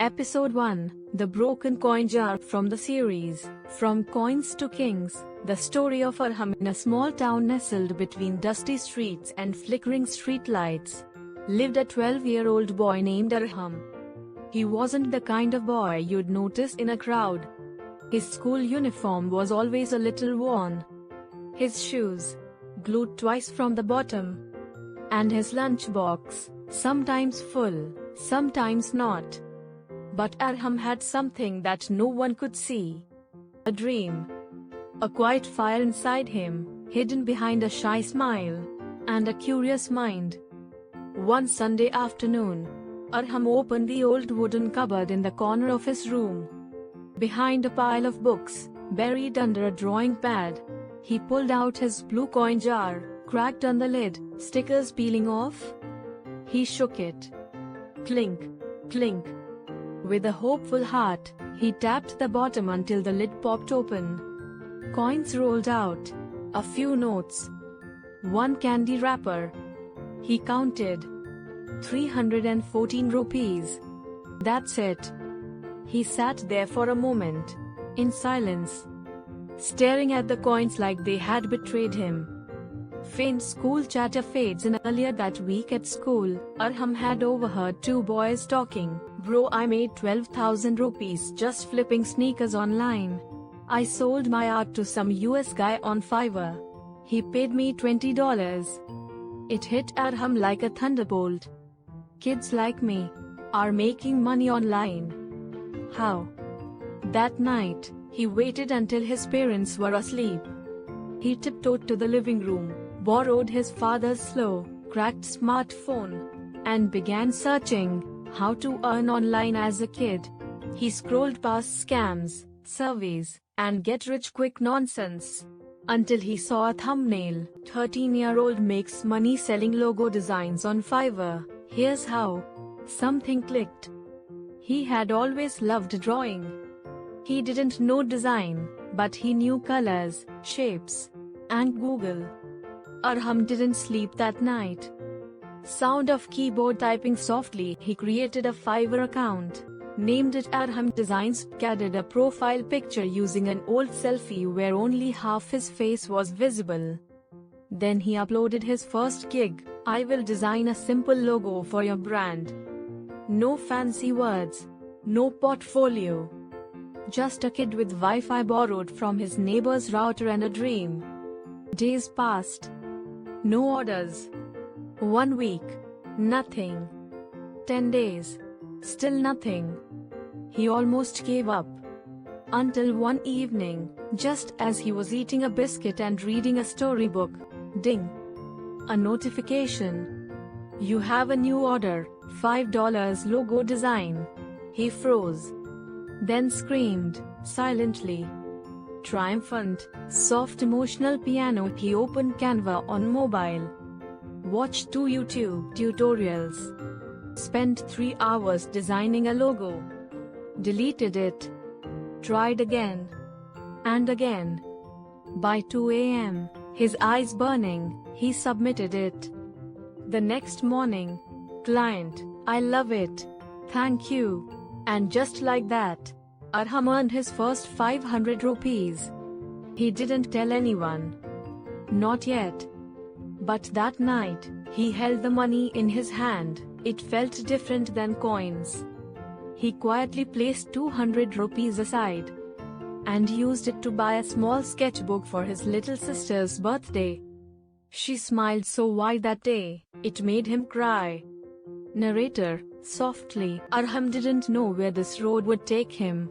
Episode 1, The Broken Coin Jar. From the series, From Coins to Kings, the story of Arham. In a small town nestled between dusty streets and flickering streetlights, lived a 12-year-old boy named Arham. He wasn't the kind of boy you'd notice in a crowd. His school uniform was always a little worn, his shoes glued twice from the bottom, and his lunchbox sometimes full, sometimes not. But Arham had something that no one could see. A dream. A quiet fire inside him, hidden behind a shy smile, and a curious mind. One Sunday afternoon, Arham opened the old wooden cupboard in the corner of his room. Behind a pile of books, buried under a drawing pad, he pulled out his blue coin jar, cracked on the lid, stickers peeling off. He shook it. Clink, clink. With a hopeful heart, he tapped the bottom until the lid popped open. Coins rolled out. A few notes. One candy wrapper. He counted. 314 rupees. That's it. He sat there for a moment, in silence, staring at the coins like they had betrayed him. Faint school chatter fades in. Earlier that week at school, Arham had overheard two boys talking. Bro, I made 12,000 rupees just flipping sneakers online. I sold my art to some US guy on Fiverr. He paid me $20. It hit Arham like a thunderbolt. Kids like me are making money online. How? That night, he waited until his parents were asleep. He tiptoed to the living room, borrowed his father's slow, cracked smartphone, and began searching how to earn online as a kid. He scrolled past scams, surveys, and get-rich-quick nonsense, until he saw a thumbnail. 13-year-old makes money selling logo designs on Fiverr. Here's how. Something clicked. He had always loved drawing. He didn't know design, but he knew colors, shapes, and Google. Arham didn't sleep that night. Sound of keyboard typing softly. He created a Fiverr account, named it Arham Designs, added a profile picture using an old selfie where only half his face was visible. Then he uploaded his first gig. I will design a simple logo for your brand. No fancy words, no portfolio. Just a kid with Wi-Fi borrowed from his neighbor's router and a dream. Days passed. No orders. 1 week. Nothing. 10 days. Still nothing. He almost gave up. Until one evening, just as he was eating a biscuit and reading a storybook, ding. A notification. You have a new order, $5 logo design. He froze. Then screamed, silently. Triumphant, soft emotional piano. He opened Canva on mobile. Watched 2 YouTube tutorials. Spent 3 hours designing a logo. Deleted it. Tried again. And again. By 2 a.m., his eyes burning, he submitted it. The next morning, client, I love it. Thank you. And just like that, Arham earned his first 500 rupees. He didn't tell anyone. Not yet. But that night, he held the money in his hand. It felt different than coins. He quietly placed 200 rupees aside and used it to buy a small sketchbook for his little sister's birthday. She smiled so wide that day, it made him cry. Narrator, softly. Arham didn't know where this road would take him.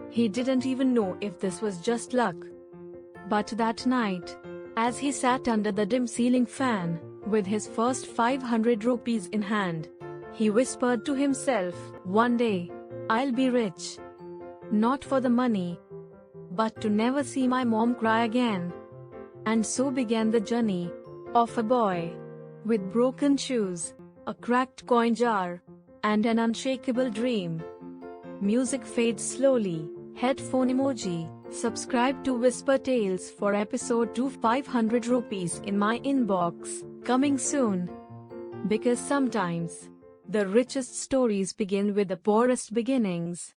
He didn't even know if this was just luck. But that night, as he sat under the dim ceiling fan, with his first 500 rupees in hand, he whispered to himself, one day, I'll be rich. Not for the money, but to never see my mom cry again. And so began the journey of a boy with broken shoes, a cracked coin jar, and an unshakable dream. Music fades slowly. Headphone emoji. Subscribe to WhisperTales for episode 2. 500 rupees in my inbox, coming soon. Because sometimes The richest stories begin with the poorest beginnings.